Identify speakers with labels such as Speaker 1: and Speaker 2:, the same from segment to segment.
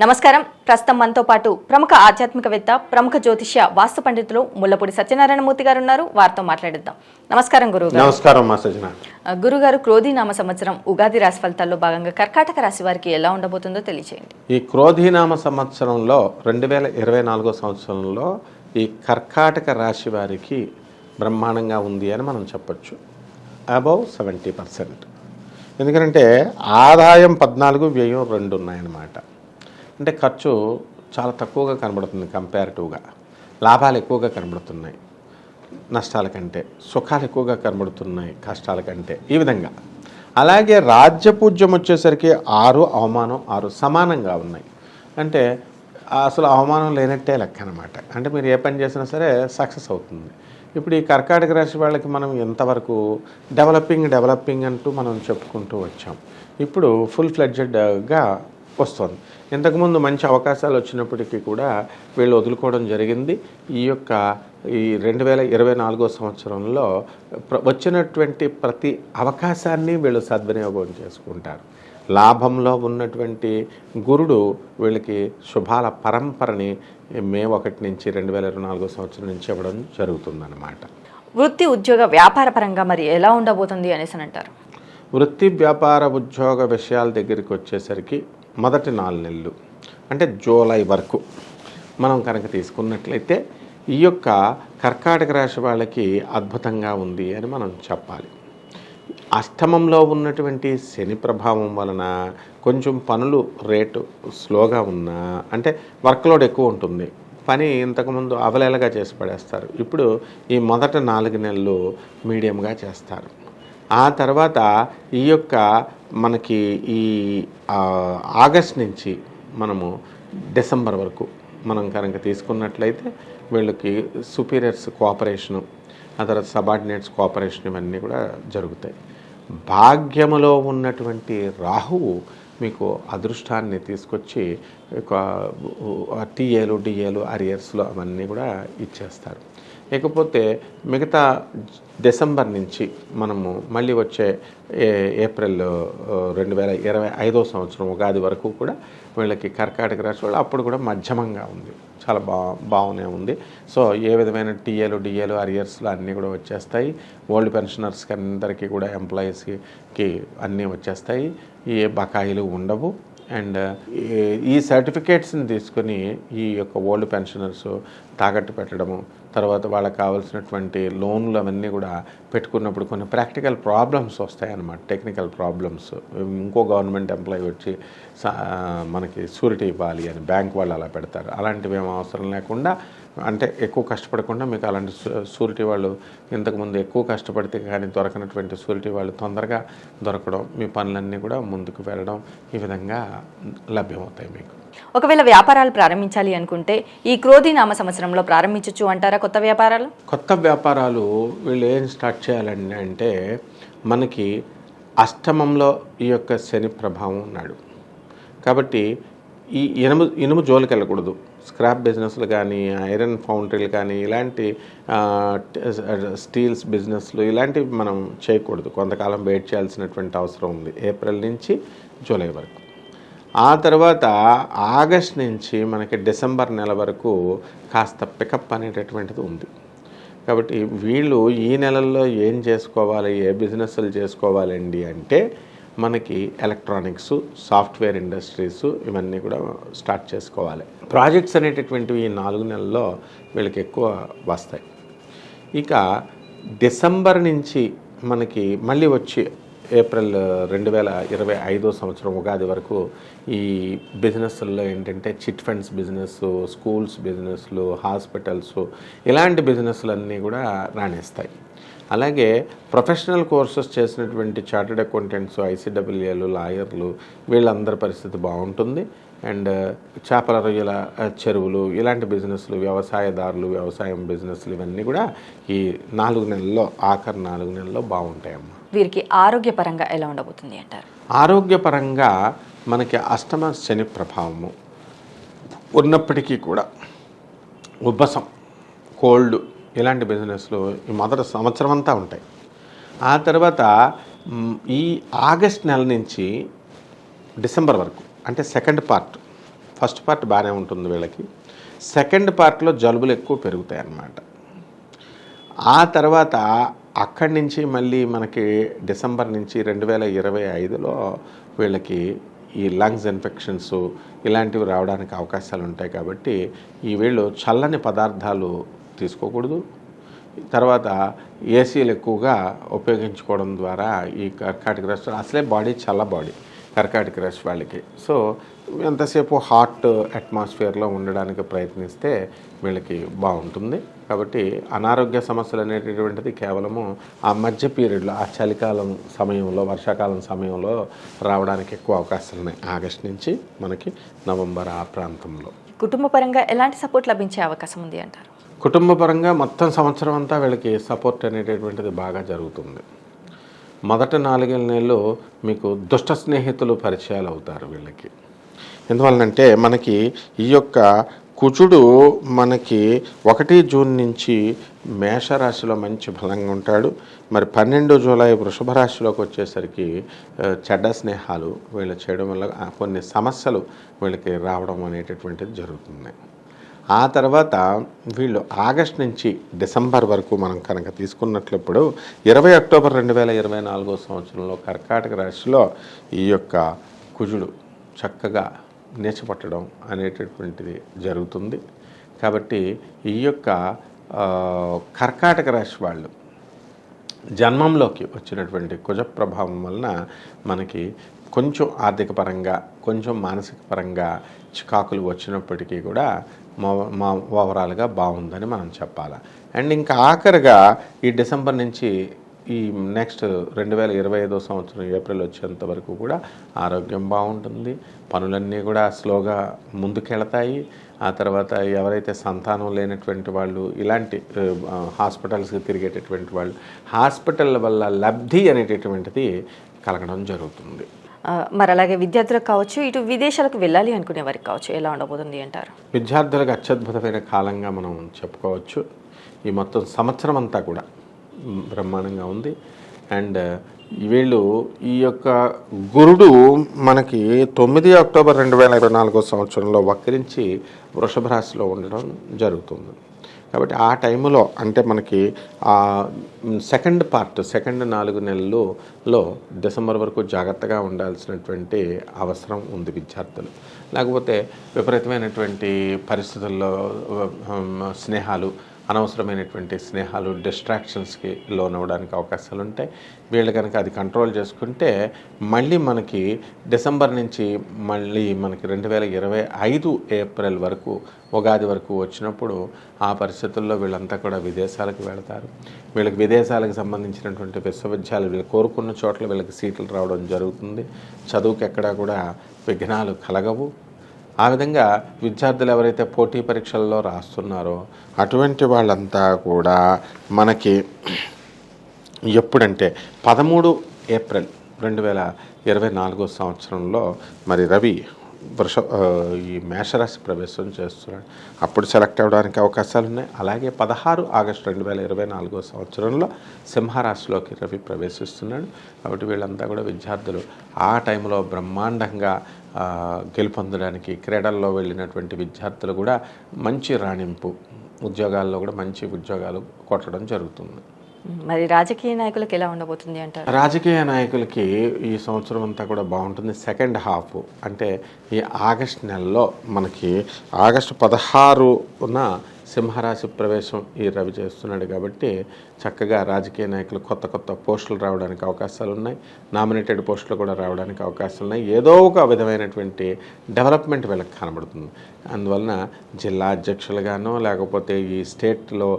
Speaker 1: నమస్కారం. ప్రస్తుతం మనతో పాటు ప్రముఖ ఆధ్యాత్మికవేత్త, ప్రముఖ జ్యోతిష్య వాస్తు పండితులు ముల్లపూడి సత్యనారాయణమూర్తి గారు ఉన్నారు. వారితో మాట్లాడిద్దాం. నమస్కారం గురుగారు.
Speaker 2: నమస్కారం మా సజ్జన.
Speaker 1: గురుగారు, క్రోధీనామ సంవత్సరం ఉగాది రాశి ఫలితాల్లో భాగంగా కర్కాటక రాశి వారికి ఎలా ఉండబోతుందో తెలియజేయండి.
Speaker 2: ఈ క్రోధీనామ సంవత్సరంలో 2024 సంవత్సరంలో ఈ కర్కాటక రాశి వారికి బ్రహ్మాండంగా ఉంది అని మనం చెప్పొచ్చు. అబౌవ్ 70%. ఎందుకంటే ఆదాయం 14, వ్యయం 2 ఉన్నాయన్నమాట. అంటే ఖర్చు చాలా తక్కువగా కనబడుతుంది కంపారిటివ్గా. లాభాలు ఎక్కువగా కనబడుతున్నాయి నష్టాల కంటే, సుఖాలు ఎక్కువగా కనబడుతున్నాయి కష్టాల కంటే, ఈ విధంగా. అలాగే రాజ్యపూజ్యం వచ్చేసరికి 6, అవమానం 6 సమానంగా ఉన్నాయి. అంటే అసలు అవమానం లేనట్టే లెక్క అనమాట. అంటే మీరు ఏ పని చేసినా సరే సక్సెస్ అవుతుంది. ఇప్పుడు ఈ కర్కాటక రాశి వాళ్ళకి మనం ఎంతవరకు డెవలపింగ్ అంటూ మనం చెప్పుకుంటూ వచ్చాం. ఇప్పుడు ఫుల్ ఫ్లెడ్జెడ్గా వస్తుంది. ఇంతకుముందు మంచి అవకాశాలు వచ్చినప్పటికీ కూడా వీళ్ళు వదులుకోవడం జరిగింది. ఈ 2024 సంవత్సరంలో వచ్చినటువంటి ప్రతి అవకాశాన్ని వీళ్ళు సద్వినియోగం చేసుకుంటారు. లాభంలో ఉన్నటువంటి గురుడు వీళ్ళకి శుభాల పరంపరని మే 1 నుంచి 2024 సంవత్సరం నుంచి ఇవ్వడం జరుగుతుందన్నమాట.
Speaker 1: వృత్తి, ఉద్యోగ, వ్యాపార పరంగా మరి ఎలా ఉండబోతుంది అనేసి అంటారు?
Speaker 2: వృత్తి, వ్యాపార, ఉద్యోగ విషయాల దగ్గరికి వచ్చేసరికి మొదటి 4 నెలలు అంటే జూలై వరకు మనం కనుక తీసుకున్నట్లయితే ఈ కర్కాటక రాశి వాళ్ళకి అద్భుతంగా ఉంది అని మనం చెప్పాలి. అష్టమంలో ఉన్నటువంటి శని ప్రభావం వలన కొంచెం పనులు రేటు స్లోగా ఉన్నా, అంటే వర్క్లోడ్ ఎక్కువ ఉంటుంది, పని ఇంతకుముందు అవలేలగా చేసి పడేస్తారు. ఇప్పుడు ఈ మొదటి 4 నెలలు మీడియంగా చేస్తారు. ఆ తర్వాత ఈ మనకి ఈ ఆగస్ట్ నుంచి మనము డిసెంబర్ వరకు మనం కనుక తీసుకున్నట్లయితే వీళ్ళకి సుపీరియర్స్ కోఆపరేషను, ఆ తర్వాత సబార్డినేట్స్ కోఆపరేషన్, ఇవన్నీ కూడా జరుగుతాయి. భాగ్యములో ఉన్నటువంటి రాహువు మీకు అదృష్టాన్ని తీసుకొచ్చి టీఏలు, డిఏలు, అరియర్స్లో అవన్నీ కూడా ఇచ్చేస్తారు. ఇకపోతే మిగతా డిసెంబర్ నుంచి మనము మళ్ళీ వచ్చే ఏప్రిల్ 2025 సంవత్సరం ఉగాది వరకు కూడా వీళ్ళకి కర్కాటక రాశి వాళ్ళు అప్పుడు కూడా మధ్యమంగా ఉంది, చాలా బాగానే ఉంది. సో ఏ విధమైన టీఏలు, డిఏలు, అరియర్స్లు అన్నీ కూడా వచ్చేస్తాయి. ఓల్డ్ పెన్షనర్స్కి అందరికీ కూడా, ఎంప్లాయీస్కి అన్నీ వచ్చేస్తాయి. ఏ బకాయిలు ఉండవు. అండ్ ఈ సర్టిఫికేట్స్ని తీసుకొని ఈ ఓల్డ్ పెన్షనర్స్ తాకట్టు పెట్టడము, తర్వాత వాళ్ళకి కావాల్సినటువంటి లోన్లు అవన్నీ కూడా పెట్టుకున్నప్పుడు కొన్ని ప్రాక్టికల్ ప్రాబ్లమ్స్ వస్తాయన్నమాట, టెక్నికల్ ప్రాబ్లమ్స్. ఇంకో గవర్నమెంట్ ఎంప్లాయీ వచ్చి మనకి షూరిటీ ఇవ్వాలి అని బ్యాంక్ వాళ్ళు అలా పెడతారు. అలాంటివి ఏం అవసరం లేకుండా, అంటే ఎక్కువ కష్టపడకుండా మీకు అలాంటి షూరిటీ వాళ్ళు ఇంతకుముందు ఎక్కువ కష్టపడితే కానీ దొరకనటువంటి షూరిటీ వాళ్ళు తొందరగా దొరకడం, మీ పనులన్నీ కూడా ముందుకు వెళ్ళడం, ఈ విధంగా లభ్యమవుతాయి మీకు.
Speaker 1: ఒకవేళ వ్యాపారాలు ప్రారంభించాలి అనుకుంటే ఈ క్రోధీనామ సంవత్సరంలో ప్రారంభించవచ్చు అంటారా? కొత్త వ్యాపారాలు
Speaker 2: వీళ్ళు ఏం స్టార్ట్ చేయాలండి అంటే, మనకి అష్టమంలో ఈ శని ప్రభావం ఉన్నాడు కాబట్టి ఈ ఇనుము జోలికి వెళ్ళకూడదు. స్క్రాప్ బిజినెస్లు కానీ, ఐరన్ ఫౌండరీలు కానీ, ఇలాంటి స్టీల్స్ బిజినెస్లు ఇలాంటివి మనం చేయకూడదు. కొంతకాలం వెయిట్ చేయాల్సినటువంటి అవసరం ఉంది, ఏప్రిల్ నుంచి జూలై వరకు. ఆ తర్వాత ఆగస్ట్ నుంచి మనకి డిసెంబర్ నెల వరకు కాస్త పికప్ అనేటటువంటిది ఉంది. కాబట్టి వీళ్ళు ఈ నెలల్లో ఏం చేసుకోవాలి, ఏ బిజినెస్లు చేసుకోవాలండి అంటే, మనకి ఎలక్ట్రానిక్స్, సాఫ్ట్వేర్ ఇండస్ట్రీస్ ఇవన్నీ కూడా స్టార్ట్ చేసుకోవాలి. ప్రాజెక్ట్స్ అనేటటువంటివి ఈ 4 నెలల్లో వీళ్ళకి ఎక్కువ వస్తాయి. ఇక డిసెంబర్ నుంచి మనకి మళ్ళీ వచ్చి ఏప్రిల్ 2025 సంవత్సరం ఉగాది వరకు ఈ బిజినెస్ల్లో ఏంటంటే చిట్ ఫండ్స్ బిజినెస్, స్కూల్స్ బిజినెస్లు, హాస్పిటల్స్, ఇలాంటి బిజినెస్లన్నీ కూడా రాణిస్తాయి. అలాగే ప్రొఫెషనల్ కోర్సెస్ చేసినటువంటి చార్టెడ్ అకౌంటెంట్స్, ఐసీడబ్ల్యూఏలు, లాయర్లు, వీళ్ళందరి పరిస్థితి బాగుంటుంది. అండ్ చేపల రొయ్యల చెరువులు, ఇలాంటి బిజినెస్లు, వ్యవసాయదారులు, వ్యవసాయం బిజినెస్లు, ఇవన్నీ కూడా ఈ 4 నెలల్లో, ఆఖరి 4 నెలల్లో బాగుంటాయమ్మా.
Speaker 1: వీరికి ఆరోగ్యపరంగా ఎలా ఉండబోతుంది అంటారు?
Speaker 2: ఆరోగ్యపరంగా మనకి అష్టమ శని ప్రభావము ఉన్నప్పటికీ కూడా ఉబ్బసం, కోల్డ్, ఇలాంటి బిజినెస్లు ఈ మొదటి సంవత్సరం అంతా ఉంటాయి. ఆ తర్వాత ఈ ఆగస్ట్ నెల నుంచి డిసెంబర్ వరకు, అంటే సెకండ్ పార్ట్ ఫస్ట్ పార్ట్ బాగానే ఉంటుంది వీళ్ళకి. సెకండ్ పార్ట్లో జలుబులు ఎక్కువ పెరుగుతాయి అన్నమాట. ఆ తర్వాత అక్కడి నుంచి మళ్ళీ మనకి డిసెంబర్ నుంచి 2025లో వీళ్ళకి ఈ లంగ్స్ ఇన్ఫెక్షన్స్ ఇలాంటివి రావడానికి అవకాశాలు ఉంటాయి. కాబట్టి ఈ వీళ్ళు చల్లని పదార్థాలు తీసుకోకూడదు. తర్వాత ఏసీలు ఎక్కువగా ఉపయోగించుకోవడం ద్వారా ఈ కర్కాటక రాశి అసలే బాడీ చల్ల బాడీ కర్కాటక రాశి వాళ్ళకి. సో ఎంతసేపు హాట్ అట్మాస్ఫియర్లో ఉండడానికి ప్రయత్నిస్తే వీళ్ళకి బాగుంటుంది. కాబట్టి అనారోగ్య సమస్యలు అనేటటువంటిది కేవలము ఆ మధ్య పీరియడ్లో, ఆ చలికాలం సమయంలో, వర్షాకాలం సమయంలో రావడానికి ఎక్కువ అవకాశాలు ఉన్నాయి. ఆగస్టు నుంచి మనకి నవంబర్ ఆ ప్రాంతంలో.
Speaker 1: కుటుంబ పరంగా ఎలాంటి సపోర్ట్ లభించే అవకాశం ఉంది అంటారు?
Speaker 2: కుటుంబ పరంగా మొత్తం సంవత్సరం అంతా వీళ్ళకి సపోర్ట్ అనేటటువంటిది బాగా జరుగుతుంది. మొదట 4 నెలలు మీకు దుష్ట స్నేహితులు పరిచయాలు అవుతారు వీళ్ళకి. ఎందువలనంటే మనకి ఈ యొక్క కుజుడు మనకి 1 జూన్ నుంచి మేషరాశిలో మంచి బలంగా ఉంటాడు. మరి 12 జూలై వృషభ రాశిలోకి వచ్చేసరికి చెడ్డ స్నేహాలు వీళ్ళు చేయడం వల్ల కొన్ని సమస్యలు వీళ్ళకి రావడం అనేటటువంటిది జరుగుతుంది. ఆ తర్వాత వీళ్ళు ఆగస్ట్ నుంచి డిసెంబర్ వరకు మనం కనుక తీసుకున్నట్లప్పుడు 20 అక్టోబర్ 2024 సంవత్సరంలో కర్కాటక రాశిలో ఈ యొక్క కుజుడు చక్కగా నీచపట్టడం అనేటటువంటిది జరుగుతుంది. కాబట్టి ఈ యొక్క కర్కాటక రాశి వాళ్ళు జన్మంలోకి వచ్చినటువంటి కుజ ప్రభావం వలన మనకి కొంచెం ఆర్థిక పరంగా, కొంచెం మానసిక పరంగా చికాకులు వచ్చినప్పటికీ కూడా మా ఓవరాల్గా బాగుందని మనం చెప్పాలి. అండ్ ఇంకా ఆఖరిగా ఈ డిసెంబర్ నుంచి ఈ నెక్స్ట్ 2025 సంవత్సరం ఏప్రిల్ వచ్చేంత వరకు కూడా ఆరోగ్యం బాగుంటుంది. పనులన్నీ కూడా స్లోగా ముందుకెళ్తాయి. ఆ తర్వాత ఎవరైతే సంతానం లేనటువంటి వాళ్ళు, ఇలాంటి హాస్పిటల్స్కి తిరిగేటటువంటి వాళ్ళు, హాస్పిటల్ వల్ల లబ్ధి అనేటటువంటిది కలగడం జరుగుతుంది.
Speaker 1: మరి అలాగే విద్యార్థులకు కావచ్చు, ఇటు విదేశాలకు వెళ్ళాలి అనుకునే వారికి కావచ్చు, ఎలా ఉండబోతుంది అంటారు?
Speaker 2: విద్యార్థులకు అత్యద్భుతమైన కాలంగా మనం చెప్పుకోవచ్చు. ఈ మొత్తం సంవత్సరం అంతా కూడా బ్రహ్మాండంగా ఉంది. అండ్ వీళ్ళు ఈ యొక్క గురుడు మనకి 9 అక్టోబర్ 2024 సంవత్సరంలో వక్రించి వృషభ రాశిలో ఉండడం జరుగుతుంది. కాబట్టి ఆ టైంలో అంటే మనకి సెకండ్ 4 నెలల్లో డిసెంబర్ వరకు జాగ్రత్తగా ఉండాల్సినటువంటి అవసరం ఉంది విద్యార్థులు. లేకపోతే విపరీతమైనటువంటి పరిస్థితుల్లో స్నేహాలు, అనవసరమైనటువంటి స్నేహాలు, డిస్ట్రాక్షన్స్కి లోనవ్వడానికి అవకాశాలు ఉంటాయి. వీళ్ళు కనుక అది కంట్రోల్ చేసుకుంటే మళ్ళీ మనకి డిసెంబర్ నుంచి మళ్ళీ మనకి 2025 ఏప్రిల్ వరకు, ఉగాది వరకు వచ్చినప్పుడు ఆ పరిస్థితుల్లో వీళ్ళంతా కూడా విదేశాలకు వెళతారు. వీళ్ళకి విదేశాలకు సంబంధించినటువంటి విశ్వవిద్యాలయాలు వీళ్ళు కోరుకున్న చోట్ల వీళ్ళకి సీట్లు రావడం జరుగుతుంది. చదువుకి ఎక్కడా కూడా విఘ్నాలు కలగవు. ఆ విధంగా విద్యార్థులు ఎవరైతే పోటీ పరీక్షల్లో రాస్తున్నారో అటువంటి వాళ్ళంతా కూడా మనకి ఎప్పుడంటే 13 ఏప్రిల్ 2024 సంవత్సరంలో మరి రవి ఈ మేషరాశి ప్రవేశం చేస్తున్నాడు. అప్పుడు సెలెక్ట్ అవ్వడానికి అవకాశాలు ఉన్నాయి. అలాగే 16 ఆగస్టు 2024 సంవత్సరంలో సింహరాశిలోకి రవి ప్రవేశిస్తున్నాడు. కాబట్టి వీళ్ళంతా కూడా విద్యార్థులు ఆ టైంలో బ్రహ్మాండంగా గెలుపొందడానికి, క్రీడల్లో వెళ్ళినటువంటి విద్యార్థులు కూడా మంచి రాణింపు, ఉద్యోగాల్లో కూడా మంచి ఉద్యోగాలు కొట్టడం జరుగుతుంది.
Speaker 1: మరి రాజకీయ నాయకులకు ఎలా ఉండబోతుంది అంటారు?
Speaker 2: రాజకీయ నాయకులకి ఈ సంవత్సరం అంతా కూడా బాగుంటుంది. సెకండ్ హాఫ్ అంటే ఈ ఆగస్ట్ నెలలో మనకి ఆగస్టు 16న సింహరాశి ప్రవేశం ఈ రవి చేస్తున్నాడు. కాబట్టి చక్కగా రాజకీయ నాయకులు కొత్త పోస్టులు రావడానికి అవకాశాలు ఉన్నాయి. నామినేటెడ్ పోస్టులు కూడా రావడానికి అవకాశాలు ఉన్నాయి. ఏదో ఒక విధమైనటువంటి డెవలప్మెంట్ వీళ్ళకి కనబడుతుంది. అందువలన జిల్లా అధ్యక్షులుగానో లేకపోతే ఈ స్టేట్లో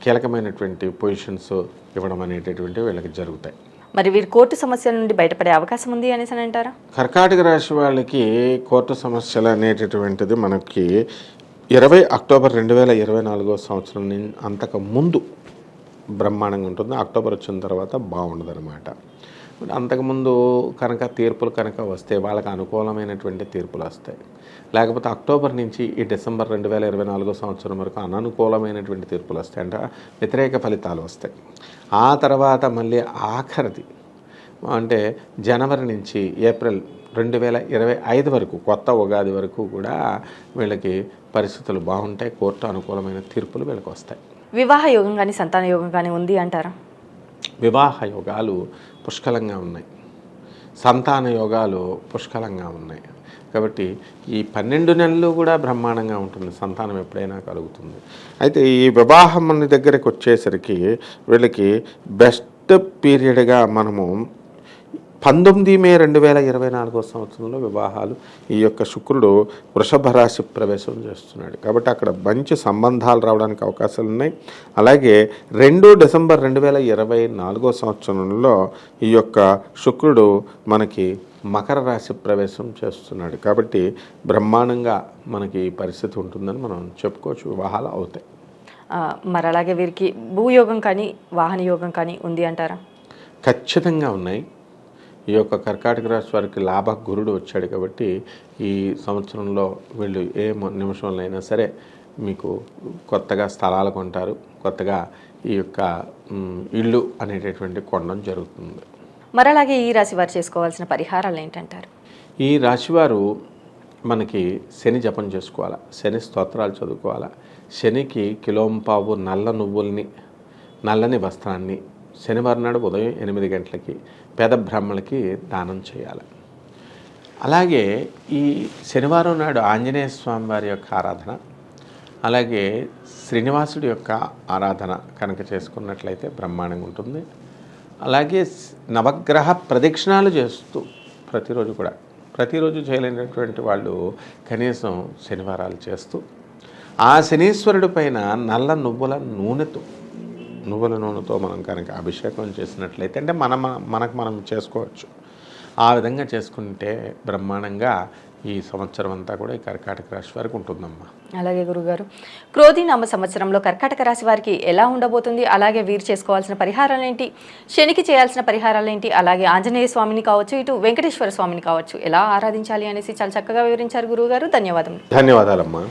Speaker 2: కీలకమైనటువంటి పొజిషన్స్ ఇవ్వడం అనేటటువంటివి వీళ్ళకి జరుగుతాయి.
Speaker 1: మరి వీరు కోర్టు సమస్యల నుండి బయటపడే అవకాశం ఉంది అనేసి అంటారా?
Speaker 2: కర్కాటక రాశి వాళ్ళకి కోర్టు సమస్యలు అనేటటువంటిది మనకి 20 అక్టోబర్ 2024 సంవత్సరం అంతకు ముందు బ్రహ్మాండంగా ఉంటుంది. అక్టోబర్ వచ్చిన తర్వాత బాగుండదు అనమాట. అంతకుముందు కనుక తీర్పులు కనుక వస్తే వాళ్ళకి అనుకూలమైనటువంటి తీర్పులు వస్తాయి. లేకపోతే అక్టోబర్ నుంచి ఈ డిసెంబర్ 2024 సంవత్సరం వరకు అననుకూలమైనటువంటి తీర్పులు వస్తాయి, అంటే వ్యతిరేక ఫలితాలు వస్తాయి. ఆ తర్వాత మళ్ళీ ఆఖరిది అంటే జనవరి నుంచి ఏప్రిల్ 2025 వరకు, కొత్త ఉగాది వరకు కూడా వీళ్ళకి పరిస్థితులు బాగుంటాయి. కోర్టు అనుకూలమైన తీర్పులు వీళ్ళకి వస్తాయి.
Speaker 1: వివాహ యోగం కానీ సంతాన యోగం కానీ ఉంది అంటారా?
Speaker 2: వివాహ యోగాలు పుష్కలంగా ఉన్నాయి, సంతాన యోగాలు పుష్కలంగా ఉన్నాయి. కాబట్టి ఈ 12 నెలలు కూడా బ్రహ్మాండంగా ఉంటుంది, సంతానం ఎప్పుడైనా కలుగుతుంది. అయితే ఈ వివాహం మన దగ్గరికి వచ్చేసరికి వీళ్ళకి బెస్ట్ పీరియడ్గా మనము 19 మే 2024 సంవత్సరంలో వివాహాలు, ఈ యొక్క శుక్రుడు వృషభ రాశి ప్రవేశం చేస్తున్నాడు. కాబట్టి అక్కడ మంచి సంబంధాలు రావడానికి అవకాశాలు ఉన్నాయి. అలాగే 2 డిసెంబర్ 2024 సంవత్సరంలో ఈ యొక్క శుక్రుడు మనకి మకర రాశి ప్రవేశం చేస్తున్నాడు. కాబట్టి బ్రహ్మాండంగా మనకి ఈ పరిస్థితి ఉంటుందని మనం చెప్పుకోవచ్చు, వివాహాలు అవుతాయి.
Speaker 1: మరి అలాగే వీరికి భూయోగం కానీ వాహన యోగం కానీ ఉంది అంటారా?
Speaker 2: ఖచ్చితంగా ఉన్నాయి. ఈ యొక్క కర్కాటక రాశి వారికి లాభ గురుడు వచ్చాడు. కాబట్టి ఈ సంవత్సరంలో వీళ్ళు ఏ నిమిషంలో అయినా సరే మీకు కొత్తగా స్థలాలు కొంటారు, కొత్తగా ఈ యొక్క ఇల్లు అనేటటువంటి కొనడం జరుగుతుంది.
Speaker 1: మరి అలాగే ఈ రాశి వారు చేసుకోవాల్సిన పరిహారాలు ఏంటంటారు?
Speaker 2: ఈ రాశివారు మనకి శని జపం చేసుకోవాలా, శని స్తోత్రాలు చదువుకోవాలా, శనికి కిలోంపావు నల్ల నువ్వుల్ని, నల్లని వస్త్రాన్ని శనివారం నాడు ఉదయం 8 గంటలకి పేద బ్రాహ్మణులకి దానం చేయాలి. అలాగే ఈ శనివారం నాడు ఆంజనేయ స్వామి వారి యొక్క ఆరాధన, అలాగే శ్రీనివాసుడి యొక్క ఆరాధన కనుక చేసుకున్నట్లయితే బ్రహ్మాండంగా ఉంటుంది. అలాగే నవగ్రహ ప్రదక్షిణాలు చేస్తూ ప్రతిరోజు చేయలేనటువంటి వాళ్ళు కనీసం శనివారాలు చేస్తూ ఆ శనీశ్వరుడి పైన నల్ల నువ్వుల నూనెతో మనం కనుక అభిషేకం చేసినట్లయితే, అంటే మనకు మనం చేసుకోవచ్చు. ఆ విధంగా చేసుకుంటే బ్రహ్మాండంగా ఈ సంవత్సరం అంతా కూడా ఈ కర్కాటక రాశి వారికి ఉంటుందమ్మా.
Speaker 1: అలాగే గురుగారు, క్రోధినామ సంవత్సరంలో కర్కాటక రాశి వారికి ఎలా ఉండబోతుంది? అలాగే వీరు చేసుకోవాల్సిన పరిహారాలు ఏంటి? శనికి చేయాల్సిన పరిహారాలు ఏంటి? అలాగే ఆంజనేయ స్వామిని కావచ్చు, ఇటు వెంకటేశ్వర స్వామిని కావచ్చు, ఎలా ఆరాధించాలి అనేసి చాలా చక్కగా వివరించారు గురువుగారు. ధన్యవాదాలమ్మా.